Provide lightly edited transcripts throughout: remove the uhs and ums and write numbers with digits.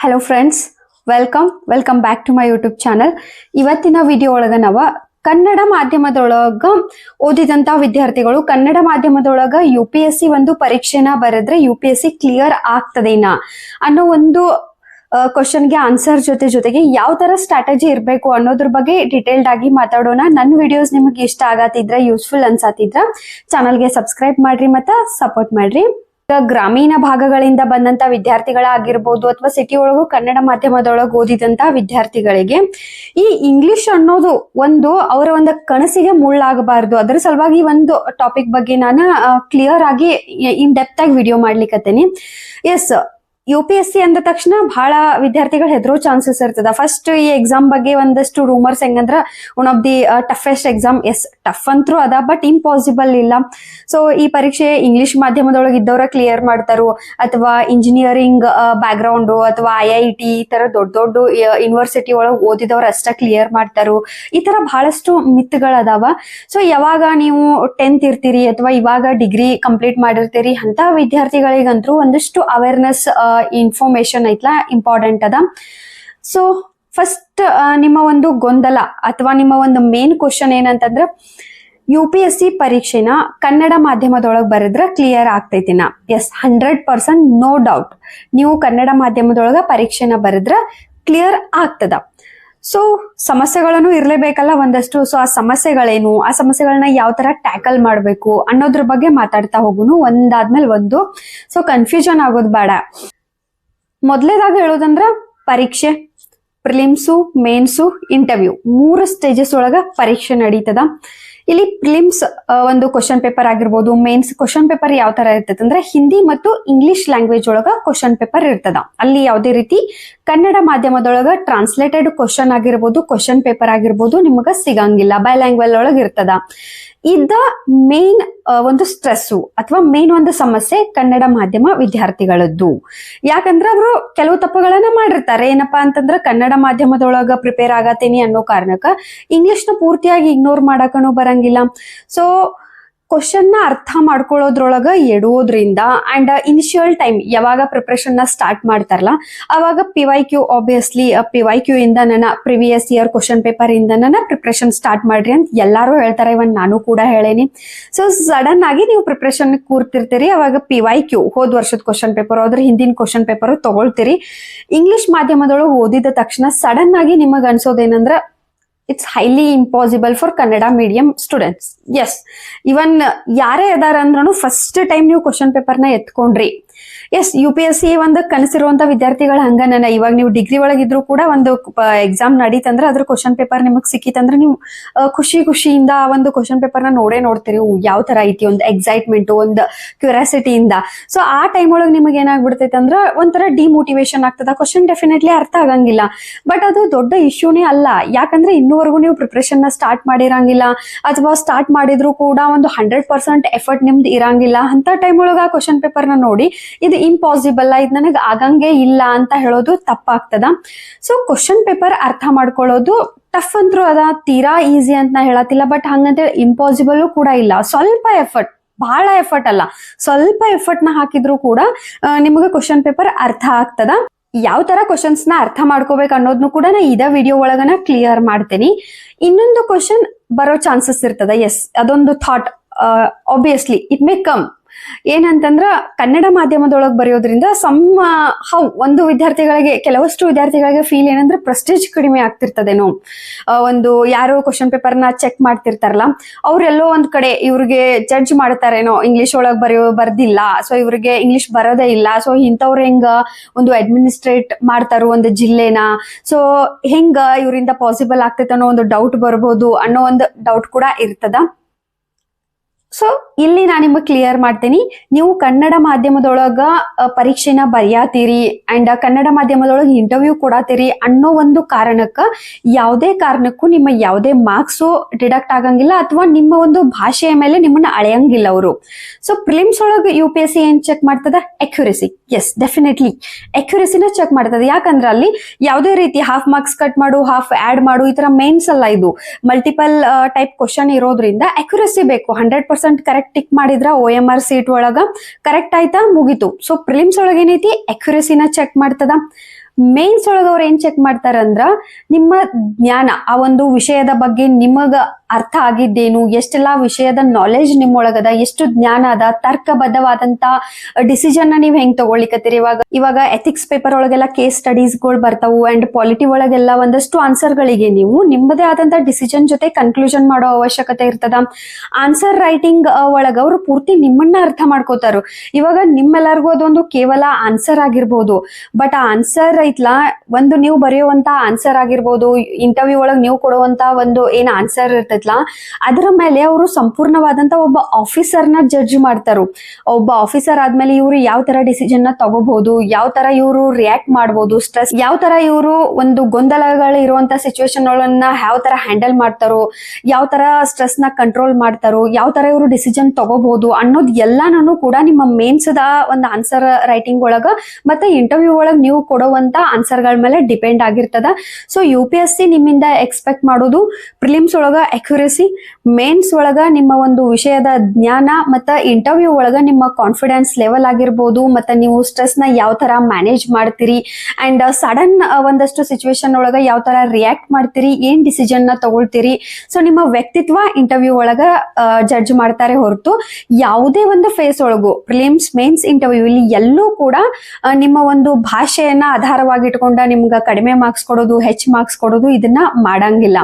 Hello friends, welcome back to my YouTube channel. ಇವತ್ತಿನ video ಒಳಗ ನಾವ ಕನ್ನಡ ಮಾಧ್ಯಮದೊಳಗ ಓದಿದಂತ ವಿದ್ಯಾರ್ಥಿಗಳು ಕನ್ನಡ ಮಾಧ್ಯಮದೊಳಗ UPSC ಒಂದು ಪರೀಕ್ಷೆನ ಬರೆದ್ರೆ UPSC ಕ್ಲಿಯರ್ ಆಗ್ತದೇನಾ ಅನ್ನೋ ಒಂದು ಕ್ವಶನ್ಗೆ ಆನ್ಸರ್ ಜೊತೆಗೆ ಯಾವ ತರ ಸ್ಟ್ರಾಟಜಿ ಇರಬೇಕು ಅನ್ನೋದ್ರ ಬಗ್ಗೆ ಡಿಟೇಲ್ಡ್ ಆಗಿ ಮಾತಾಡೋಣ. ನನ್ನ ವಿಡಿಯೋಸ್ ನಿಮಗೆ ಇಷ್ಟ ಆಗತ್ತಿದ್ರ, ಯೂಸ್ಫುಲ್ ಅನ್ಸತ್ತಿದ್ರ ಚಾನಲ್ಗೆ ಸಬ್ಸ್ಕ್ರೈಬ್ ಮಾಡ್ರಿ ಮತ್ತೆ ಸಪೋರ್ಟ್ ಮಾಡ್ರಿ. ಗ್ರಾಮೀಣ ಭಾಗಗಳಿಂದ ಬಂದಂತ ವಿದ್ಯಾರ್ಥಿಗಳಾಗಿರ್ಬೋದು ಅಥವಾ ಸಿಟಿ ಒಳಗೂ ಕನ್ನಡ ಮಾಧ್ಯಮದೊಳಗೆ ಓದಿದಂತ ವಿದ್ಯಾರ್ಥಿಗಳಿಗೆ ಈ ಇಂಗ್ಲಿಷ್ ಅನ್ನೋದು ಅವರ ಒಂದು ಕನಸಿಗೆ ಮುಳ್ಳಾಗಬಾರ್ದು. ಅದರ ಸಲುವಾಗಿ ಒಂದು ಟಾಪಿಕ್ ಬಗ್ಗೆ ನಾನು ಕ್ಲಿಯರ್ ಆಗಿ ಇನ್ ಡೆಪ್ತ್ ಆಗಿ ವಿಡಿಯೋ ಮಾಡ್ಲಿಕ್ಕತ್ತೇನೆ. ಎಸ್, UPSC ಅಂದ ತಕ್ಷಣ ಬಹಳ ವಿದ್ಯಾರ್ಥಿಗಳು ಹೆದರೋ ಚಾನ್ಸಸ್ ಇರ್ತದ. ಫಸ್ಟ್ ಈ ಎಕ್ಸಾಮ್ ಬಗ್ಗೆ ಒಂದಷ್ಟು ರೂಮರ್ಸ್ ಹೆಂಗಂದ್ರ one of the toughest exam. Yes, tough ಅಂತೂ ಅದ, ಬಟ್ ಇಂಪಾಸಿಬಲ್ ಇಲ್ಲ. ಸೊ ಈ ಪರೀಕ್ಷೆ ಇಂಗ್ಲಿಷ್ ಮಾಧ್ಯಮದೊಳಗೆ ಇದ್ದವ್ರ ಕ್ಲಿಯರ್ ಮಾಡ್ತಾರೋ ಅಥವಾ ಇಂಜಿನಿಯರಿಂಗ್ ಬ್ಯಾಕ್ ಗ್ರೌಂಡ್ ಅಥವಾ IIT ಈ ತರ ದೊಡ್ಡ ಯೂನಿವರ್ಸಿಟಿ ಒಳಗೆ ಓದಿದವ್ರ ಅಷ್ಟ ಕ್ಲಿಯರ್ ಮಾಡ್ತಾರೋ, ಈ ತರ ಬಹಳಷ್ಟು ಮಿತ್ಗಳದಾವ. ಸೊ ಯಾವಾಗ ನೀವು 10th ಇರ್ತೀರಿ ಅಥವಾ ಇವಾಗ ಡಿಗ್ರಿ ಕಂಪ್ಲೀಟ್ ಮಾಡಿರ್ತೀರಿ ಅಂತ ವಿದ್ಯಾರ್ಥಿಗಳಿಗಂತೂ ಒಂದಷ್ಟು ಅವೇರ್ನೆಸ್ ಇನ್ಫಾರ್ಮೇಶನ್ ಐತ್ಲಾ ಇಂಪಾರ್ಟೆಂಟ್ ಅದ. ಸೊ ಫಸ್ಟ್ ನಿಮ್ಮ ಒಂದು ಗೊಂದಲ ಅಥವಾ ನಿಮ್ಮ ಒಂದು ಮೇನ್ ಕ್ವಶನ್ ಏನಂತಂದ್ರ UPSC ಪರೀಕ್ಷೆನ ಕನ್ನಡ ಮಾಧ್ಯಮದೊಳಗೆ ಬರೆದ್ರ ಕ್ಲಿಯರ್ ಆಗ್ತೈತಿನ? Yes, 100% no doubt. ನೀವು ಕನ್ನಡ ಮಾಧ್ಯಮದೊಳಗ ಪರೀಕ್ಷೆನ ಬರೆದ್ರ ಕ್ಲಿಯರ್ ಆಗ್ತದ. ಸೊ ಸಮಸ್ಯೆಗಳನ್ನು ಇರ್ಲೇಬೇಕಲ್ಲ ಒಂದಷ್ಟು. ಸೊ ಆ ಸಮಸ್ಯೆಗಳೇನು, ಆ ಸಮಸ್ಯೆಗಳನ್ನ ಯಾವ ತರ ಟ್ಯಾಕಲ್ ಮಾಡ್ಬೇಕು ಅನ್ನೋದ್ರ ಬಗ್ಗೆ ಮಾತಾಡ್ತಾ ಹೋಗುನು ಒಂದಾದ್ಮೇಲೆ ಒಂದು. ಸೊ ಕನ್ಫ್ಯೂಷನ್ ಆಗೋದು ಬೇಡ. ಮೊದಲೇದಾಗಿ ಹೇಳೋದಂದ್ರ ಪರೀಕ್ಷೆ, ಪ್ರಿಲಿಮ್ಸು, ಮೇನ್ಸು, ಇಂಟರ್ವ್ಯೂ 3 ಸ್ಟೇಜಸ್ ಒಳಗ ಪರೀಕ್ಷೆ ನಡೀತದ. ಇಲ್ಲಿ ಪ್ರಿಲಿಮ್ಸ್ ಒಂದು ಕ್ವಶನ್ ಪೇಪರ್ ಆಗಿರ್ಬೋದು. ಮೇನ್ಸ್ ಕ್ವಶನ್ ಪೇಪರ್ ಯಾವ ತರ ಇರ್ತದೆ ಅಂದ್ರೆ ಹಿಂದಿ ಮತ್ತು ಇಂಗ್ಲಿಷ್ ಲ್ಯಾಂಗ್ವೇಜ್ ಒಳಗ ಕ್ವಶನ್ ಪೇಪರ್ ಇರ್ತದ. ಅಲ್ಲಿ ಯಾವುದೇ ರೀತಿ ಕನ್ನಡ ಮಾಧ್ಯಮದೊಳಗ ಟ್ರಾನ್ಸ್ಲೇಟೆಡ್ ಕ್ವಶನ್ ಆಗಿರ್ಬೋದು, ಕ್ವಶನ್ ಪೇಪರ್ ಆಗಿರ್ಬೋದು ನಿಮಗ ಸಿಗಂಗಿಲ್ಲ. ಬೈ ಲ್ಯಾಂಗ್ವೇಜ್ ಒಳಗ ಇರ್ತದ. ಇದ ಮೇನ್ ಒಂದು ಸ್ಟ್ರೆಸ್ಸು ಅಥವಾ ಮೇನ್ ಒಂದು ಸಮಸ್ಯೆ ಕನ್ನಡ ಮಾಧ್ಯಮ ವಿದ್ಯಾರ್ಥಿಗಳದ್ದು. ಯಾಕಂದ್ರ ಅವರು ಕೆಲವು ತಪ್ಪುಗಳನ್ನ ಮಾಡಿರ್ತಾರೆ. ಏನಪ್ಪಾ ಅಂತಂದ್ರ ಕನ್ನಡ ಮಾಧ್ಯಮದೊಳಗ ಪ್ರಿಪೇರ್ ಆಗತ್ತೇನಿ ಅನ್ನೋ ಕಾರಣಕ್ಕ ಇಂಗ್ಲಿಷ್ನ ಪೂರ್ತಿಯಾಗಿ ಇಗ್ನೋರ್ ಮಾಡಕನು ಬರಂಗಿಲ್ಲ. ಸೊ ಕ್ವಶನ್ ನ ಅರ್ಥ ಮಾಡ್ಕೊಳ್ಳೋದ್ರೊಳಗ ಎಡುವುದ್ರಿಂದ ಅಂಡ್ ಇನಿಷಿಯಲ್ ಟೈಮ್ ಯಾವಾಗ ಪ್ರಿಪರೇಷನ್ ನ ಸ್ಟಾರ್ಟ್ ಮಾಡ್ತಾರಲ್ಲ ಅವಾಗ PYQ ಆಬ್ವಿಯಸ್ಲಿ PYQ ಇಂದ ನನ್ನ ಪ್ರಿವಿಯಸ್ ಇಯರ್ ಕ್ವಶನ್ ಪೇಪರ್ ಇಂದ ನನ್ನ ಪ್ರಿಪರೇಷನ್ ಸ್ಟಾರ್ಟ್ ಮಾಡ್ರಿ ಅಂತ ಎಲ್ಲಾರು ಹೇಳ್ತಾರೆ. ಇವನ್ ನಾನು ಕೂಡ ಹೇಳೇನಿ. ಸೊ ಸಡನ್ ಆಗಿ ನೀವು ಪ್ರಿಪರೇಷನ್ ಕೂರ್ತಿರ್ತೀರಿ, ಅವಾಗ PYQ ಹೋದ್ ವರ್ಷದ ಕ್ವಶನ್ ಪೇಪರ್ ಅದ್ರ ಹಿಂದಿನ ಕ್ವಶನ್ ಪೇಪರ್ ತಗೊಳ್ತೀರಿ. ಇಂಗ್ಲಿಷ್ ಮಾಧ್ಯಮದೊಳಗೆ ಓದಿದ ತಕ್ಷಣ ಸಡನ್ ಆಗಿ ನಿಮಗ್ ಅನ್ಸೋದೇನಂದ್ರ it's highly impossible for Kannada medium students. Yes, even ಯಾರೇ ಅದಾರ ಅಂದ್ರೂ ಫಸ್ಟ್ ಟೈಮ್ ನೀವು ಕ್ವಶನ್ ಪೇಪರ್ನ ಎತ್ಕೊಂಡ್ರಿ. ಎಸ್, UPSC ಒಂದು ಕನಸಿರುವಂತ ವಿದ್ಯಾರ್ಥಿಗಳ ಹಂಗ ನನ್ನ ಇವಾಗ ನೀವು ಡಿಗ್ರಿ ಒಳಗಿದ್ರು ಕೂಡ ಒಂದು ಎಕ್ಸಾಮ್ ನಡೀತಂದ್ರೆ ಅದ್ರ ಕ್ವಶನ್ ಪೇಪರ್ ನಿಮಗ್ ಸಿಕ್ಕಿತಂದ್ರೆ ನೀವು ಖುಷಿಯಿಂದ ಆ ಒಂದು ಕ್ವಶನ್ ಪೇಪರ್ ನ ನೋಡ್ತೀರಿ. ಯಾವ ತರ ಐತಿ, ಒಂದು ಎಕ್ಸೈಟ್ಮೆಂಟ್, ಒಂದು ಕ್ಯೂರಿಯಾಸಿಟಿಯಿಂದ. ಸೊ ಆ ಟೈಮ್ ಒಳಗೆ ನಿಮಗೆ ಏನಾಗ್ಬಿಡ್ತೈತೆ ಅಂದ್ರೆ ಒಂಥರ ಡಿಮೋಟಿವೇಶನ್ ಆಗ್ತದ. ಕ್ವಶನ್ ಡೆಫಿನೆಟ್ಲಿ ಅರ್ಥ ಆಗಂಗಿಲ್ಲ, ಬಟ್ ಅದು ದೊಡ್ಡ ಇಶ್ಯೂನೇ ಅಲ್ಲ. ಯಾಕಂದ್ರೆ ಇನ್ನೂವರೆಗೂ ನೀವು ಪ್ರಿಪರೇಷನ್ ನ ಸ್ಟಾರ್ಟ್ ಮಾಡಿರಂಗಿಲ್ಲ ಅಥವಾ ಸ್ಟಾರ್ಟ್ ಮಾಡಿದ್ರು ಕೂಡ ಒಂದು 100% ಎಫರ್ಟ್ ನಿಮ್ದು ಇರಂಗಿಲ್ಲ. ಅಂತ ಟೈಮ್ ಒಳಗ ಆ ಕ್ವಶನ್ ಪೇಪರ್ ನ ನೋಡಿ ಇದು ಇಂಪಾಸಿಬಲ್, ಇದು ನನಗೆ ಆಗಂಗೆ ಇಲ್ಲ ಅಂತ ಹೇಳೋದು ತಪ್ಪಾಗ್ತದ. ಸೊ ಕ್ವಶನ್ ಪೇಪರ್ ಅರ್ಥ ಮಾಡ್ಕೊಳ್ಳೋದು ಟಫ್ ಅಂತೂ ಅದ, ತೀರಾ ಈಸಿ ಅಂತ ನಾ ಹೇಳತ್ತಿಲ್ಲ, ಬಟ್ ಹಂಗಂತೇಳಿ ಇಂಪಾಸಿಬಲ್ ಕೂಡ ಇಲ್ಲ. ಸ್ವಲ್ಪ ಎಫರ್ಟ್, ಬಹಳ ಎಫರ್ಟ್ ಅಲ್ಲ, ಸ್ವಲ್ಪ ಎಫರ್ಟ್ ನ ಹಾಕಿದ್ರು ಕೂಡ ನಿಮಗೆ ಕ್ವಶನ್ ಪೇಪರ್ ಅರ್ಥ ಆಗ್ತದ. ಯಾವ ತರ ಕ್ವಶನ್ಸ್ ನ ಅರ್ಥ ಮಾಡ್ಕೋಬೇಕು ಅನ್ನೋದ್ನು ಕೂಡ ನಾ ಇದ ವಿಡಿಯೋ ಒಳಗನ ಕ್ಲಿಯರ್ ಮಾಡ್ತೇನಿ. ಇನ್ನೊಂದು ಕ್ವಶನ್ ಬರೋ ಚಾನ್ಸಸ್ ಇರ್ತದ. ಎಸ್, ಅದೊಂದು thought obviously it may come. ಏನಂತಂದ್ರ ಕನ್ನಡ ಮಾಧ್ಯಮದೊಳಗೆ ಬರೆಯೋದ್ರಿಂದ ಒಂದು ವಿದ್ಯಾರ್ಥಿಗಳಿಗೆ, ಕೆಲವಷ್ಟು ವಿದ್ಯಾರ್ಥಿಗಳಿಗೆ ಫೀಲ್ ಏನಂದ್ರೆ ಪ್ರೆಸ್ಟೀಜ್ ಕಡಿಮೆ ಆಗ್ತಿರ್ತದೇನೋ. ಒಂದು ಯಾರು ಕ್ವಶನ್ ಪೇಪರ್ ನ ಚೆಕ್ ಮಾಡ್ತಿರ್ತಾರಲ್ಲ ಅವ್ರೆಲ್ಲೋ ಒಂದ್ ಕಡೆ ಇವ್ರಿಗೆ ಜಡ್ಜ್ ಮಾಡ್ತಾರೇನೋ, ಇಂಗ್ಲಿಷ್ ಒಳಗ್ ಬರ್ದಿಲ್ಲ, ಸೊ ಇವ್ರಿಗೆ ಇಂಗ್ಲಿಷ್ ಬರೋದೇ ಇಲ್ಲ, ಸೊ ಇಂಥವ್ರು ಹೆಂಗ ಒಂದು ಅಡ್ಮಿನಿಸ್ಟ್ರೇಟ್ ಮಾಡ್ತಾರೋ ಒಂದು ಜಿಲ್ಲೆನ, ಸೊ ಹೆಂಗ ಇವರಿಂದ ಪಾಸಿಬಲ್ ಆಗ್ತೈತೆ ಅನ್ನೋ ಒಂದು ಡೌಟ್ ಬರ್ಬೋದು ಅನ್ನೋ ಒಂದು ಡೌಟ್ ಕೂಡ ಇರ್ತದ. ಸೊ ಇಲ್ಲಿ ನಾನು ನಿಮಗೆ ಕ್ಲಿಯರ್ ಮಾಡ್ತೀನಿ. ನೀವು ಕನ್ನಡ ಮಾಧ್ಯಮದೊಳಗ ಪರೀಕ್ಷೆನ ಬರೆಯತ್ತೀರಿ ಅಂಡ್ ಕನ್ನಡ ಮಾಧ್ಯಮದೊಳಗೆ ಇಂಟರ್ವ್ಯೂ ಕೊಡತ್ತೀರಿ ಅನ್ನೋ ಒಂದು ಕಾರಣಕ್ಕ ಯಾವುದೇ ಕಾರಣಕ್ಕೂ ನಿಮ್ಮ ಯಾವುದೇ ಮಾರ್ಕ್ಸು ಡಿಡಕ್ಟ್ ಆಗಂಗಿಲ್ಲ ಅಥವಾ ನಿಮ್ಮ ಒಂದು ಭಾಷೆಯ ಮೇಲೆ ನಿಮ್ಮನ್ನ ಅಳೆಯಂಗಿಲ್ಲ ಅವರು. ಸೊ ಪ್ರಿಲಿಮ್ಸ್ ಒಳಗೆ UPSC ಏನ್ ಚೆಕ್ ಮಾಡ್ತದ? ಅಕ್ಯುರಸಿ. ಎಸ್, ಡೆಫಿನೆಟ್ಲಿ ಅಕ್ಯುರಸಿನ ಚೆಕ್ ಮಾಡ್ತದೆ. ಯಾಕಂದ್ರೆ ಅಲ್ಲಿ ಯಾವುದೇ ರೀತಿ ಹಾಫ್ ಮಾರ್ಕ್ಸ್ ಕಟ್ ಮಾಡು, ಹಾಫ್ ಆಡ್ ಮಾಡು, ಈ ತರ ಮೇನ್ಸ್ ಅಲ್ಲ, ಇದು ಮಲ್ಟಿಪಲ್ ಟೈಪ್ ಕ್ವಶನ್ ಇರೋದ್ರಿಂದ ಅಕ್ಯುರಸಿ ಬೇಕು. 100% ಕರೆಕ್ಟ್ ಟಿಕ್ ಮಾಡಿದ್ರ OMR ಸೀಟ್ ಒಳಗ ಕರೆಕ್ಟ್ ಆಯ್ತಾ, ಮುಗಿತು. ಸೊ ಪ್ರಿಲಿಮ್ಸ್ ಒಳಗ ಏನೈತಿ, ಅಕ್ಯುರಸಿನ ಚೆಕ್ ಮಾಡ್ತದ. ಮೇನ್ಸ್ ಒಳಗ ಅವ್ರು ಏನ್ ಚೆಕ್ ಮಾಡ್ತಾರಂದ್ರ ನಿಮ್ಮ ಜ್ಞಾನ, ಆ ಒಂದು ವಿಷಯದ ಬಗ್ಗೆ ನಿಮಗ ಅರ್ಥ ಆಗಿದ್ದೇನು, ಎಷ್ಟೆಲ್ಲಾ ವಿಷಯದ ನಾಲೆಜ್ ನಿಮ್ಮೊಳಗದ, ಎಷ್ಟು ಜ್ಞಾನ ಅದ, ತರ್ಕಬದ್ಧವಾದಂತ ಡಿಸಿಷನ್ ನೀವ್ ಹೆಂಗ್ ತಗೊಳ್ಳಿಕತ್ತೀರಿ. ಇವಾಗ ಎಥಿಕ್ಸ್ ಪೇಪರ್ ಒಳಗೆಲ್ಲ ಕೇಸ್ ಸ್ಟಡೀಸ್ ಗಳು ಬರ್ತಾವು ಅಂಡ್ ಪಾಲಿಟಿ ಒಳಗೆಲ್ಲ ಒಂದಷ್ಟು ಆನ್ಸರ್ ಗಳಿಗೆ ನೀವು ನಿಮ್ಮದೇ ಆದಂತ ಡಿಸಿಷನ್ ಜೊತೆ ಕನ್ಕ್ಲೂಷನ್ ಮಾಡೋ ಅವಶ್ಯಕತೆ ಇರ್ತದ. ಆನ್ಸರ್ ರೈಟಿಂಗ್ ಒಳಗ ಅವ್ರು ಪೂರ್ತಿ ನಿಮ್ಮನ್ನ ಅರ್ಥ ಮಾಡ್ಕೋತಾರ. ಇವಾಗ ನಿಮ್ಮೆಲ್ಲರಿಗೂ ಅದೊಂದು ಕೇವಲ ಆನ್ಸರ್ ಆಗಿರ್ಬೋದು, ಬಟ್ ಆ ಆನ್ಸರ್ ಐತ್ಲಾ, ಒಂದು ನೀವು ಬರೆಯುವಂತ ಆನ್ಸರ್ ಆಗಿರ್ಬೋದು, ಇಂಟರ್ವ್ಯೂ ಒಳಗ್ ನೀವು ಕೊಡುವಂತ ಒಂದು ಏನ್ ಆನ್ಸರ್ ಇರ್ತೈತ್ಲಾ, ಅದರ ಮೇಲೆ ಅವರು ಸಂಪೂರ್ಣವಾದಂತ ಒಬ್ಬ ಆಫೀಸರ್ನ ಜಡ್ಜ್ ಮಾಡ್ತಾರು. ಒಬ್ಬ ಆಫೀಸರ್ ಆದ್ಮೇಲೆ ಇವರು ಯಾವ ತರ ಡಿಸಿಷನ್ ನ ತಗೋಬಹುದು, ಯಾವ ತರ ಇವರು ರಿಯಾಕ್ಟ್ ಮಾಡಬಹುದು, ಸ್ಟ್ರೆಸ್ ಯಾವ ತರ ಇವರು ಒಂದು ಗೊಂದಲಗಳು ಇರುವಂತ ಸಿಚುವೇಶನ್ ಗಳನ್ನ ಯಾವ ತರ ಹ್ಯಾಂಡಲ್ ಮಾಡ್ತಾರೋ, ಯಾವ ತರ ಸ್ಟ್ರೆಸ್ ನ ಕಂಟ್ರೋಲ್ ಮಾಡ್ತಾರೋ, ಯಾವ ತರ ಇವರು ಡಿಸಿಷನ್ ತಗೋಬಹುದು ಅನ್ನೋದು ಎಲ್ಲಾನು ಕೂಡ ನಿಮ್ಮ ಮೇನ್ಸ್ ದ ಒಂದು ಆನ್ಸರ್ ರೈಟಿಂಗ್ ಒಳಗ ಮತ್ತೆ ಇಂಟರ್ವ್ಯೂ ಒಳಗ್ ನೀವು ಕೊಡುವಂತ ಆನ್ಸರ್ ಗಳ ಮೇಲೆ ಡಿಪೆಂಡ್ ಆಗಿರ್ತದ. ಸೊ UPSC ನಿಮ್ಮಿಂದ ಎಕ್ಸ್ಪೆಕ್ಟ್ ಮಾಡೋದು ಪ್ರಿಲಿಮ್ಸ್ ಒಳಗ ಅಕ್ಯುರಸಿ, ಮೇನ್ಸ್ ಒಳಗ ನಿಮ್ಮ ಒಂದು ವಿಷಯದ ಜ್ಞಾನ, ಮತ್ತೆ ಇಂಟರ್ವ್ಯೂ ಒಳಗ ನಿಮ್ಮ ಕಾನ್ಫಿಡೆನ್ಸ್ ಲೆವೆಲ್ ಆಗಿರ್ಬೋದು, ಮತ್ತೆ ನೀವು ಸ್ಟ್ರೆಸ್ ನ ಯಾವ ತರ ಮ್ಯಾನೇಜ್ ಮಾಡ್ತೀರಿ ಅಂಡ್ ಸಡನ್ ಒಂದಷ್ಟು ಸಿಚುವೇಶನ್ ಒಳಗ ಯಾವ ತರ ರಿಯಾಕ್ಟ್ ಮಾಡ್ತೀರಿ, ಏನ್ ಡಿಸಿಷನ್ ನ ತಗೊಳ್ತೀರಿ. ಸೊ ನಿಮ್ಮ ವ್ಯಕ್ತಿತ್ವ ಇಂಟರ್ವ್ಯೂ ಒಳಗ ಜಡ್ಜ್ ಮಾಡ್ತಾರೆ ಹೊರತು ಯಾವುದೇ ಒಂದು ಫೇಸ್ ಒಳಗು ಪ್ರಿಲಿಮ್ಸ್, ಮೇನ್ಸ್, ಇಂಟರ್ವ್ಯೂ ಇಲ್ಲಿ ಎಲ್ಲೂ ಕೂಡ ನಿಮ್ಮ ಒಂದು ಭಾಷೆಯನ್ನ ಆಧಾರವಾಗಿ ಇಟ್ಕೊಂಡ ನಿಮ್ಗ ಕಡಿಮೆ ಮಾರ್ಕ್ಸ್ ಕೊಡೋದು, ಹೆಚ್ಚು ಮಾರ್ಕ್ಸ್ ಕೊಡೋದು ಇದನ್ನ ಮಾಡಂಗಿಲ್ಲ.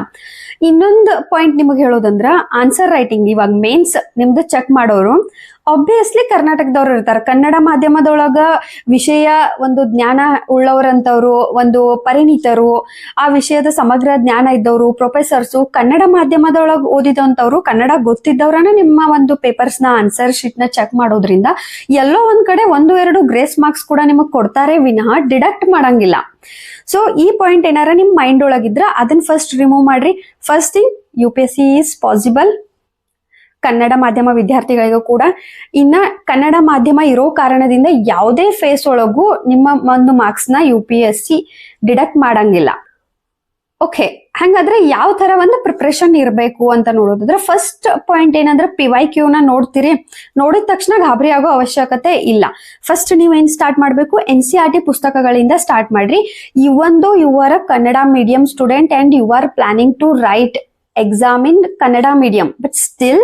ಇನ್ನೊಂದು ಪಾಯಿಂಟ್ ನಿಮಗೆ ಹೇಳೋದಂದ್ರ ಆನ್ಸರ್ ರೈಟಿಂಗ್, ಇವಾಗ ಮೇನ್ಸ್ ನಿಮ್ದು ಚೆಕ್ ಮಾಡೋರು ಆಬ್ವಿಯಸ್ಲಿ ಕರ್ನಾಟಕದವ್ರು ಇರ್ತಾರೆ. ಕನ್ನಡ ಮಾಧ್ಯಮದೊಳಗ ವಿಷಯ ಒಂದು ಜ್ಞಾನ ಉಳ್ಳವರಂತವ್ರು, ಒಂದು ಪರಿಣಿತರು, ಆ ವಿಷಯದ ಸಮಗ್ರ ಜ್ಞಾನ ಇದ್ದವರು, ಪ್ರೊಫೆಸರ್ಸು, ಕನ್ನಡ ಮಾಧ್ಯಮದೊಳಗ ಓದಿದಂತವ್ರು, ಕನ್ನಡ ಗೊತ್ತಿದ್ದವ್ರನ್ನ ನಿಮ್ಮ ಒಂದು ಪೇಪರ್ಸ್ ನ ಆನ್ಸರ್ ಶೀಟ್ ನ ಚೆಕ್ ಮಾಡೋದ್ರಿಂದ ಎಲ್ಲೋ ಒಂದ್ ಕಡೆ 1-2 ಗ್ರೇಸ್ ಮಾರ್ಕ್ಸ್ ಕೂಡ ನಿಮಗ್ ಕೊಡ್ತಾರೆ ವಿನಃ ಡಿಡಕ್ಟ್ ಮಾಡಂಗಿಲ್ಲ. ಸೊ ಈ ಪಾಯಿಂಟ್ ಏನಾರ ನಿಮ್ ಮೈಂಡ್ ಒಳಗಿದ್ರ ಅದನ್ನ ಫಸ್ಟ್ ರಿಮೂವ್ ಮಾಡ್ರಿ. First thing, UPSC is possible Kannada ಮಾಧ್ಯಮ ವಿದ್ಯಾರ್ಥಿಗಳಿಗೂ ಕೂಡ. ಇನ್ನ ಕನ್ನಡ ಮಾಧ್ಯಮ ಇರೋ ಕಾರಣದಿಂದ ಯಾವುದೇ ಫೇಸ್ ಒಳಗೂ ನಿಮ್ಮ ಒಂದು ಮಾರ್ಕ್ಸ್ ನ UPSC ಡಿಡಕ್ಟ್ ಮಾಡಂಗಿಲ್ಲ. ಓಕೆ, ಹಂಗಾದ್ರೆ ಯಾವ ತರ ಒಂದು ಪ್ರಿಪ್ರೇಷನ್ ಇರಬೇಕು ಅಂತ ನೋಡೋದಾದ್ರೆ ಫಸ್ಟ್ ಪಾಯಿಂಟ್ ಏನಂದ್ರೆ PYQ ನ ನೋಡ್ತೀರಿ, ನೋಡಿದ ತಕ್ಷಣ ಗಾಬರಿ ಆಗೋ ಅವಶ್ಯಕತೆ ಇಲ್ಲ. ಫಸ್ಟ್ ನೀವೇನ್ ಸ್ಟಾರ್ಟ್ ಮಾಡ್ಬೇಕು, NCERT ಪುಸ್ತಕಗಳಿಂದ ಸ್ಟಾರ್ಟ್ ಮಾಡ್ರಿ. ಇವೊಂದು you are a Kannada medium student and you are planning to write exam in Kannada medium, but still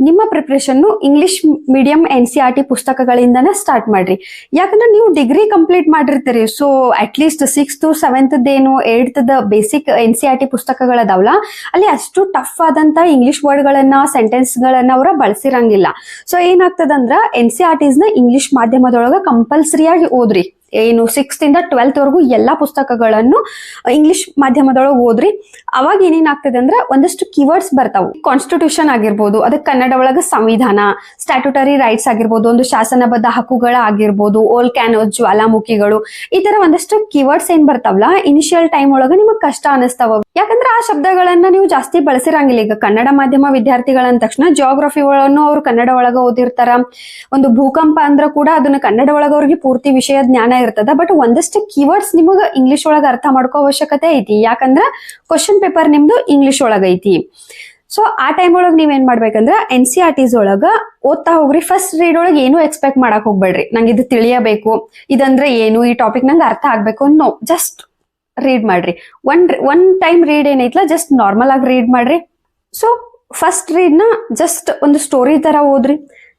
ನಿಮ್ಮ ಪ್ರಿಪ್ರೇಷನ್ ಇಂಗ್ಲಿಷ್ ಮೀಡಿಯಂ NCERT ಪುಸ್ತಕಗಳಿಂದನೇ ಸ್ಟಾರ್ಟ್ ಮಾಡ್ರಿ. ಯಾಕಂದ್ರೆ ನೀವು ಡಿಗ್ರಿ ಕಂಪ್ಲೀಟ್ ಮಾಡಿರ್ತೀರಿ. So at least 6th 7th ಏನು 8th ಬೇಸಿಕ್ NCERT ಪುಸ್ತಕಗಳದಾವಲ್ಲ, ಅಲ್ಲಿ ಅಷ್ಟು tough ಆದಂತ ಇಂಗ್ಲಿಷ್ ವರ್ಡ್ ಗಳನ್ನ, ಸೆಂಟೆನ್ಸ್ ಗಳನ್ನ ಅವರ ಬಳಸಿರಂಗಿಲ್ಲ. ಸೊ ಏನಾಗ್ತದಂದ್ರ NCERTs ನ ಇಂಗ್ಲಿಷ್ ಮಾಧ್ಯಮದೊಳಗ ಕಂಪಲ್ಸರಿಯಾಗಿ ಓದ್ರಿ. ಏನು 6th ಇಂದ 12th ವರೆಗೂ ಎಲ್ಲಾ ಪುಸ್ತಕಗಳನ್ನು ಇಂಗ್ಲಿಷ್ ಮಾಧ್ಯಮದೊಳಗೆ ಓದ್ರಿ. ಅವಾಗ ಏನೇನಾಗ್ತದೆ ಅಂದ್ರೆ ಒಂದಷ್ಟು ಕೀವರ್ಡ್ಸ್ ಬರ್ತಾವು. ಕಾನ್ಸ್ಟಿಟ್ಯೂಷನ್ ಆಗಿರ್ಬೋದು, ಅದಕ್ಕೆ ಕನ್ನಡ ಒಳಗ ಸಂವಿಧಾನ, ಸ್ಟ್ಯಾಟ್ಯೂಟರಿ ರೈಟ್ಸ್ ಆಗಿರ್ಬೋದು, ಒಂದು ಶಾಸನಬದ್ಧ ಹಕ್ಕುಗಳ ಆಗಿರ್ಬೋದು, ಓಲ್ಕ್ಯಾನೋ, ಜ್ವಾಲಾಮುಖಿಗಳು, ಈ ತರ ಒಂದಷ್ಟು ಕೀವರ್ಡ್ಸ್ ಏನ್ ಬರ್ತಾವಲ್ಲ ಇನಿಷಿಯಲ್ ಟೈಮ್ ಒಳಗ ನಿಮಗ್ ಕಷ್ಟ ಅನಿಸ್ತಾವ. ಯಾಕಂದ್ರೆ ಆ ಶಬ್ದಗಳನ್ನ ನೀವು ಜಾಸ್ತಿ ಬಳಸಿರಂಗಿಲ್ಲ. ಈಗ ಕನ್ನಡ ಮಾಧ್ಯಮ ವಿದ್ಯಾರ್ಥಿಗಳಂದ ತಕ್ಷಣ ಜಿಯೋಗ್ರಫಿ ಒಳನ್ನು ಅವ್ರು ಕನ್ನಡ ಒಳಗ ಓದಿರ್ತಾರ. ಒಂದು ಭೂಕಂಪ ಅಂದ್ರ ಕೂಡ ಅದನ್ನ ಕನ್ನಡ ಒಳಗ ಅವ್ರಿಗೆ ಪೂರ್ತಿ ವಿಷಯ ಜ್ಞಾನ ಇರ್ತದ. ಬಟ್ ಒಂದಷ್ಟು ಕೀವರ್ಡ್ಸ್ ನಿಮಗ ಇಂಗ್ಲಿಷ್ ಒಳಗ ಅರ್ಥ ಮಾಡ್ಕೋ ಅವಶ್ಯಕತೆ ಐತಿ. ಯಾಕಂದ್ರ ಕ್ವಶನ್ ಪೇಪರ್ ನಿಮ್ದು ಇಂಗ್ಲಿಷ್ ಒಳಗ ಐತಿ. ಸೊ ಆ ಟೈಮ್ ಒಳಗ್ ನೀವೇನ್ ಮಾಡ್ಬೇಕಂದ್ರ NCERTs ಒಳಗ ಓದ್ತಾ ಹೋಗ್ರಿ. ಫಸ್ಟ್ ರೀಡ್ ಒಳಗ ಏನು ಎಕ್ಸ್ಪೆಕ್ಟ್ ಮಾಡಕ್ ಹೋಗ್ಬೇಡ್ರಿ, ನಂಗೆ ಇದು ತಿಳಿಯಬೇಕು, ಇದಂದ್ರೆ ಏನು, ಈ ಟಾಪಿಕ್ ನಂಗೆ ಅರ್ಥ ಆಗ್ಬೇಕು. ನೋ, ಜಸ್ಟ್ ರೀಡ್ ಮಾಡ್ರಿ. ಒನ್ ಟೈಮ್ ರೀಡ್ ಏನೈತ್ಲ ಜಸ್ಟ್ ನಾರ್ಮಲ್ ಆಗಿ ರೀಡ್ ಮಾಡ್ರಿ. ಸೊ ಫಸ್ಟ್ ರೀಡ್ ನ ಜಸ್ಟ್ ಒಂದು ಸ್ಟೋರಿ ತರ ಓದ್ರಿ.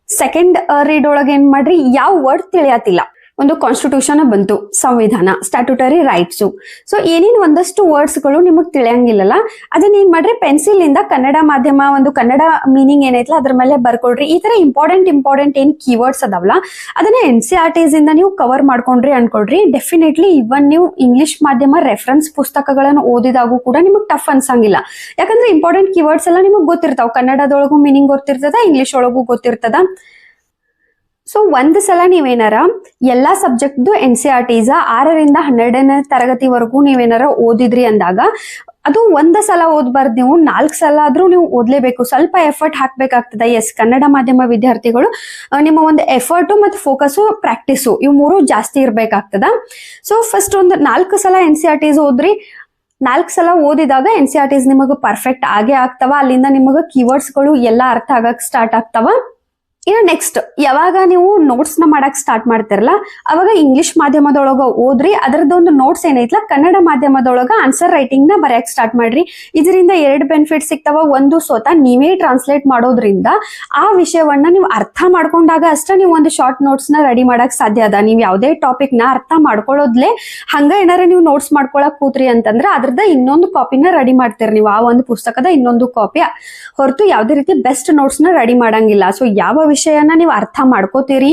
ಸೆಕೆಂಡ್ ರೀಡ್ ಒಳಗೆ ಏನ್ ಮಾಡ್ರಿ, ಯಾವ ವರ್ಡ್ ತಿಳಿಯತಿಲ್ಲ, ಒಂದು ಕಾನ್ಸ್ಟಿಟ್ಯೂಷನ್ ಬಂತು, ಸಂವಿಧಾನ, ಸ್ಟ್ಯಾಟ್ಯೂಟರಿ ರೈಟ್ಸು. ಸೊ ಏನೇನು ಒಂದಷ್ಟು ವರ್ಡ್ಸ್ ಗಳು ನಿಮಗ್ ತಿಳಿಯಂಗಿಲ್ಲಲ್ಲ, ಅದನ್ನ ಏನ್ ಮಾಡ್ರಿ, ಪೆನ್ಸಿಲ್ ಇಂದ ಕನ್ನಡ ಮಾಧ್ಯಮ ಒಂದು ಕನ್ನಡ ಮೀನಿಂಗ್ ಏನೈತ್ಲ ಅದ್ರ ಮೇಲೆ ಬರ್ಕೊಡ್ರಿ. ಈ ತರ ಇಂಪಾರ್ಟೆಂಟ್ ಏನ್ ಕೀವರ್ಡ್ಸ್ ಅದಾವಲ್ಲ ಅದನ್ನ NCERTs ಇಂದ ನೀವು ಕವರ್ ಮಾಡ್ಕೊಂಡ್ರಿ ಅನ್ಕೊಡ್ರಿ. ಡೆಫಿನೆಟ್ಲಿ ಇವನ್ ನೀವು ಇಂಗ್ಲಿಷ್ ಮಾಧ್ಯಮ ರೆಫರೆನ್ಸ್ ಪುಸ್ತಕಗಳನ್ನು ಓದಿದಾಗೂ ಕೂಡ ನಿಮಗ್ ಟಫ್ ಅನ್ಸಂಗಿಲ್ಲ. ಯಾಕಂದ್ರೆ ಇಂಪಾರ್ಟೆಂಟ್ ಕೀವರ್ಡ್ಸ್ ಎಲ್ಲ ನಿಮಗ್ ಗೊತ್ತಿರ್ತಾವ. ಕನ್ನಡದೊಳಗೂ ಮೀನಿಂಗ್ ಗೊತ್ತಿರ್ತದ, ಇಂಗ್ಲಿಷ್ ಒಳಗೂ ಗೊತ್ತಿರ್ತದ. ಸೊ ಒಂದ್ ಸಲ ನೀವೇನಾರ ಎಲ್ಲಾ ಸಬ್ಜೆಕ್ಟ್ NCERTs 6ರಿಂದ 12ನೇ ತರಗತಿವರೆಗೂ ನೀವೇನಾರ ಓದಿದ್ರಿ ಅಂದಾಗ ಅದು ಒಂದ ಸಲ ಓದ್ಬಾರ್ದು, ನೀವು 4 ಸಲ ಆದ್ರೂ ನೀವು ಓದ್ಲೇಬೇಕು. ಸ್ವಲ್ಪ ಎಫರ್ಟ್ ಹಾಕ್ಬೇಕಾಗ್ತದೆ. ಎಸ್, ಕನ್ನಡ ಮಾಧ್ಯಮ ವಿದ್ಯಾರ್ಥಿಗಳು ನಿಮ್ಮ ಒಂದು ಎಫರ್ಟು ಮತ್ತು ಫೋಕಸ್ಸು, ಪ್ರಾಕ್ಟೀಸು ಇವು 3 ಜಾಸ್ತಿ ಇರ್ಬೇಕಾಗ್ತದ. ಸೊ ಫಸ್ಟ್ ಒಂದು 4 ಸಲ NCERTs ಓದ್ರಿ. 4 ಸಲ ಓದಿದಾಗ NCERTs ನಿಮಗೆ ಪರ್ಫೆಕ್ಟ್ ಆಗೇ ಆಗ್ತಾವ. ಅಲ್ಲಿಂದ ನಿಮಗೆ ಕೀವರ್ಡ್ಸ್ ಗಳು ಎಲ್ಲ ಅರ್ಥ ಆಗಕ್ ಸ್ಟಾರ್ಟ್ ಆಗ್ತಾವ. ಇನ್ನು ನೆಕ್ಸ್ಟ್ ಯಾವಾಗ ನೀವು ನೋಟ್ಸ್ ನ ಮಾಡಕ್ ಸ್ಟಾರ್ಟ್ ಮಾಡ್ತಿರಲ್ಲ ಅವಾಗ ಇಂಗ್ಲಿಷ್ ಮಾಧ್ಯಮದೊಳಗ ಓದ್ರಿ, ಅದರದೊಂದು ನೋಟ್ಸ್ ಏನೈತ್ಲ ಕನ್ನಡ ಮಾಧ್ಯಮದೊಳಗ ಆನ್ಸರ್ ರೈಟಿಂಗ್ ನ ಬರೆಯಕ್ ಸ್ಟಾರ್ಟ್ ಮಾಡ್ರಿ. ಇದರಿಂದ 2 ಬೆನಿಫಿಟ್ ಸಿಗ್ತಾವ. ಒಂದು, ಸ್ವತಃ ನೀವೇ ಟ್ರಾನ್ಸ್ಲೇಟ್ ಮಾಡೋದ್ರಿಂದ ಆ ವಿಷಯವನ್ನ ನೀವು ಅರ್ಥ ಮಾಡ್ಕೊಂಡಾಗ ಅಷ್ಟೇ ನೀವು ಒಂದು ಶಾರ್ಟ್ ನೋಟ್ಸ್ ನ ರೆಡಿ ಮಾಡಕ್ ಸಾಧ್ಯ ಅದ. ನೀವು ಯಾವುದೇ ಟಾಪಿಕ್ ನ ಅರ್ಥ ಮಾಡ್ಕೊಳ್ಳೋದ್ಲೆ ಹಂಗ ಏನಾರ ನೀವು ನೋಟ್ಸ್ ಮಾಡ್ಕೊಳಕ್ ಕೂತ್ರಿ ಅಂತಂದ್ರೆ ಅದ್ರದ ಇನ್ನೊಂದು ಕಾಪಿನ ರೆಡಿ ಮಾಡ್ತೀರಿ ನೀವು, ಆ ಒಂದು ಪುಸ್ತಕದ ಇನ್ನೊಂದು ಕಾಪಿ ಹೊರತು ಯಾವುದೇ ರೀತಿ ಬೆಸ್ಟ್ ನೋಟ್ಸ್ ನ ರೆಡಿ ಮಾಡಂಗಿಲ್ಲ. ಸೊ ಯಾವ ವಿಷಯನ ನೀವು ಅರ್ಥ ಮಾಡ್ಕೋತೀರಿ,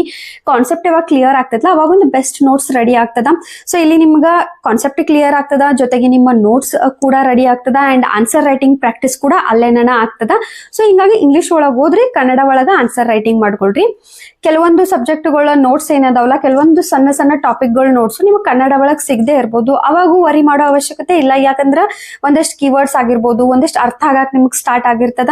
ಕಾನ್ಸೆಪ್ಟ್ ಯಾವಾಗ ಕ್ಲಿಯರ್ ಆಗ್ತದಲ್ಲ ಅವಾಗ ಒಂದು ಬೆಸ್ಟ್ ನೋಟ್ಸ್ ರೆಡಿ ಆಗ್ತದ. ಸೊ ಇಲ್ಲಿ ನಿಮ್ಗ ಕಾನ್ಸೆಪ್ಟ್ ಕ್ಲಿಯರ್ ಆಗ್ತದ, ಜೊತೆಗೆ ನಿಮ್ಮ ನೋಟ್ಸ್ ಕೂಡ ರೆಡಿ ಆಗ್ತದ ಅಂಡ್ ಆನ್ಸರ್ ರೈಟಿಂಗ್ ಪ್ರಾಕ್ಟೀಸ್ ಕೂಡ ಅಲ್ಲೇನ ಆಗ್ತದ. ಸೊ ಹಿಂಗಾಗಿ ಇಂಗ್ಲಿಷ್ ಒಳಗೆ ಓದ್ರಿ, ಕನ್ನಡ ಒಳಗ ಆನ್ಸರ್ ರೈಟಿಂಗ್ ಮಾಡ್ಕೊಳ್ರಿ. ಕೆಲವೊಂದು ಸಬ್ಜೆಕ್ಟ್ಗಳ ನೋಟ್ಸ್ ಏನದಾವಲ್ಲ, ಕೆಲವೊಂದು ಸಣ್ಣ ಸಣ್ಣ ಟಾಪಿಕ್ಗಳ ನೋಟ್ಸ್ ನಿಮ್ಗೆ ಕನ್ನಡ ಒಳಗೆ ಸಿಗದೆ ಇರ್ಬೋದು, ಅವಾಗೂ ವರಿ ಮಾಡೋ ಅವಶ್ಯಕತೆ ಇಲ್ಲ. ಯಾಕಂದ್ರೆ ಒಂದಷ್ಟು ಕೀವರ್ಡ್ಸ್ ಆಗಿರ್ಬೋದು, ಒಂದಷ್ಟು ಅರ್ಥ ಆಗಕ್ ನಿಮ್ಗೆ ಸ್ಟಾರ್ಟ್ ಆಗಿರ್ತದ.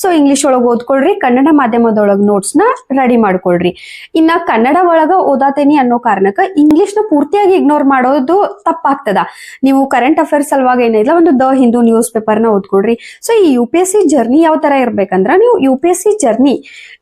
ಸೊ ಇಂಗ್ಲಿಷ್ ಒಳಗೆ ಓದ್ಕೊಳ್ರಿ, ಕನ್ನಡ ಮಾಧ್ಯಮದೊಳಗೆ ನೋಟ್ಸ್ ನ ರೆಡಿ ಮಾಡ್ಕೊಳ್ರಿ. ಇನ್ನ ಕನ್ನಡ ಒಳಗ ಓದಾತೇನಿ ಅನ್ನೋ ಕಾರಣಕ್ಕೆ ಇಂಗ್ಲಿಷ್ ನ ಪೂರ್ತಿಯಾಗಿ ಇಗ್ನೋರ್ ಮಾಡೋದು ತಪ್ಪಾಗ್ತದ. ನೀವು ಕರೆಂಟ್ ಅಫೇರ್ಸ್ ಸಲುವಾಗಿ ಏನಿಲ್ಲ ಒಂದು ದ ಹಿಂದೂ ನ್ಯೂಸ್ ಪೇಪರ್ ನ ಓದ್ಕೊಳ್ರಿ. ಸೊ ಈ UPSC ಜರ್ನಿ ಯಾವ ತರ ಇರ್ಬೇಕಂದ್ರ, ನೀವು UPSC ಜರ್ನಿ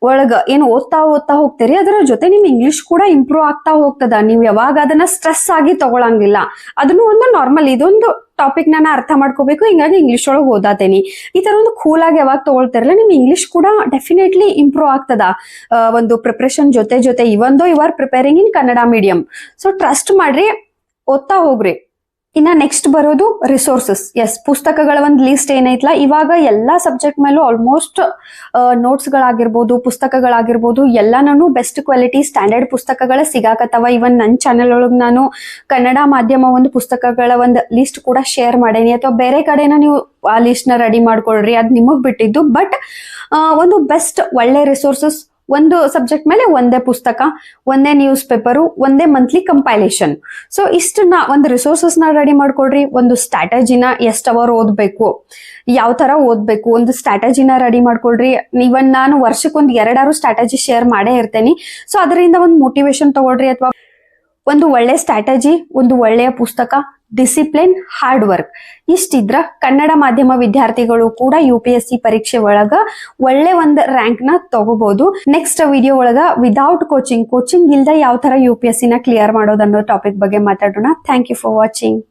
ಒಳಗ ಏನು ಓದ್ತಾ ಹೋಗ್ತೀರಿ, ಅದರ ಜೊತೆ ನಿಮ್ ಇಂಗ್ಲಿಷ್ ಕೂಡ ಇಂಪ್ರೂವ್ ಆಗ್ತಾ ಹೋಗ್ತದ. ನೀವು ಯಾವಾಗ ಅದನ್ನ ಸ್ಟ್ರೆಸ್ ಆಗಿ ತಗೊಳಂಗಿಲ್ಲ, ಅದನ್ನು ಒಂದು ನಾರ್ಮಲ್ ಇದೊಂದು ಟಾಪಿಕ್ ನಾನು ಅರ್ಥ ಮಾಡ್ಕೋಬೇಕು, ಹಿಂಗಾಗಿ ಇಂಗ್ಲಿಷ್ ಒಳಗೆ ಓದಾತೇನಿ ಈ ತರ ಒಂದು ಕೂಲ್ ಆಗಿ ಯಾವಾಗ ತಗೊಳ್ತಿರಲ್ಲ, ನಿಮ್ ಇಂಗ್ಲಿಷ್ ಕೂಡ ಡೆಫಿನೆಟ್ಲಿ ಇಂಪ್ರೂವ್ ಆಗ್ತದ. ಒಂದು ಪ್ರಿಪರೇಷನ್ ಜೊತೆ even though you are preparing in Kannada medium. So trust ಮಾಡ್ರಿ, ಓದ್ತಾ ಹೋಗ್ರಿ. ಇನ್ನ ನೆಕ್ಸ್ಟ್ ಬರೋದು ರಿಸೋರ್ಸಸ್. ಎಸ್, ಪುಸ್ತಕಗಳ ಒಂದು ಲಿಸ್ಟ್ ಏನೈತ್ಲ, ಇವಾಗ ಎಲ್ಲಾ ಸಬ್ಜೆಕ್ಟ್ ಮೇಲೂ ಆಲ್ಮೋಸ್ಟ್ ನೋಟ್ಸ್ ಗಳಾಗಿರ್ಬೋದು, ಪುಸ್ತಕಗಳಾಗಿರ್ಬೋದು ಎಲ್ಲಾನು ಬೆಸ್ಟ್ ಕ್ವಾಲಿಟಿ ಸ್ಟ್ಯಾಂಡರ್ಡ್ ಪುಸ್ತಕಗಳ ಸಿಗಾಕತ್ತವ. ಇವನ್ ನನ್ನ ಚಾನೆಲ್ ಒಳಗೆ ನಾನು ಕನ್ನಡ ಮಾಧ್ಯಮ ಒಂದು ಪುಸ್ತಕಗಳ ಒಂದು ಲಿಸ್ಟ್ ಕೂಡ ಶೇರ್ ಮಾಡೇನಿ, ಅಥವಾ ಬೇರೆ ಕಡೆನ ನೀವು ಆ ಲಿಸ್ಟ್ ನ ರೆಡಿ ಮಾಡ್ಕೊಳ್ರಿ, ಅದ್ ನಿಮಗ್ ಬಿಟ್ಟಿದ್ದು. ಬಟ್ ಒಂದು ಬೆಸ್ಟ್ ಒಳ್ಳೆ ರಿಸೋರ್ಸಸ್, ಒಂದು ಸಬ್ಜೆಕ್ಟ್ ಮೇಲೆ ಒಂದೇ ಪುಸ್ತಕ, ಒಂದೇ ನ್ಯೂಸ್ ಪೇಪರು, ಒಂದೇ ಮಂತ್ಲಿ ಕಂಪೈಲೇಷನ್. ಸೊ ಇಷ್ಟನ್ನ ಒಂದು ರಿಸೋರ್ಸಸ್ ನ ರೆಡಿ ಮಾಡ್ಕೊಡ್ರಿ. ಒಂದು ಸ್ಟ್ರಾಟಜಿನ ಎಷ್ಟು ಅವರ್ ಓದ್ಬೇಕು, ಯಾವ ತರ ಓದ್ಬೇಕು, ಒಂದು ಸ್ಟ್ರಾಟಜಿನ ರೆಡಿ ಮಾಡ್ಕೊಳ್ರಿ. ಇವನ್ ನಾನು ವರ್ಷಕ್ಕೊಂದು 2 ಸ್ಟ್ರಾಟಜಿ ಶೇರ್ ಮಾಡೇ ಇರ್ತೇನೆ. ಸೊ ಅದರಿಂದ ಒಂದು ಮೋಟಿವೇಶನ್ ತಗೊಳ್ರಿ, ಅಥವಾ ಒಂದು ಒಳ್ಳೆ ಸ್ಟ್ರಾಟಜಿ, ಒಂದು ಒಳ್ಳೆಯ ಪುಸ್ತಕ, ಡಿಸಿಪ್ಲಿನ್, ಹಾರ್ಡ್ ವರ್ಕ್ ಇಷ್ಟಿದ್ರ ಕನ್ನಡ ಮಾಧ್ಯಮ ವಿದ್ಯಾರ್ಥಿಗಳು ಕೂಡ UPSC ಪರೀಕ್ಷೆ ಒಳಗ ಒಳ್ಳೆ ಒಂದು ರ್ಯಾಂಕ್ ನ ತಗೋಬಹುದು. ನೆಕ್ಸ್ಟ್ ವಿಡಿಯೋ ಒಳಗ ವಿದೌಟ್ ಕೋಚಿಂಗ್ ಇಲ್ದ ಯಾವ ತರ UPSC ನ ಕ್ಲಿಯರ್ ಮಾಡೋದನ್ನೋ ಟಾಪಿಕ್ ಬಗ್ಗೆ ಮಾತಾಡೋಣ. Thank you for watching.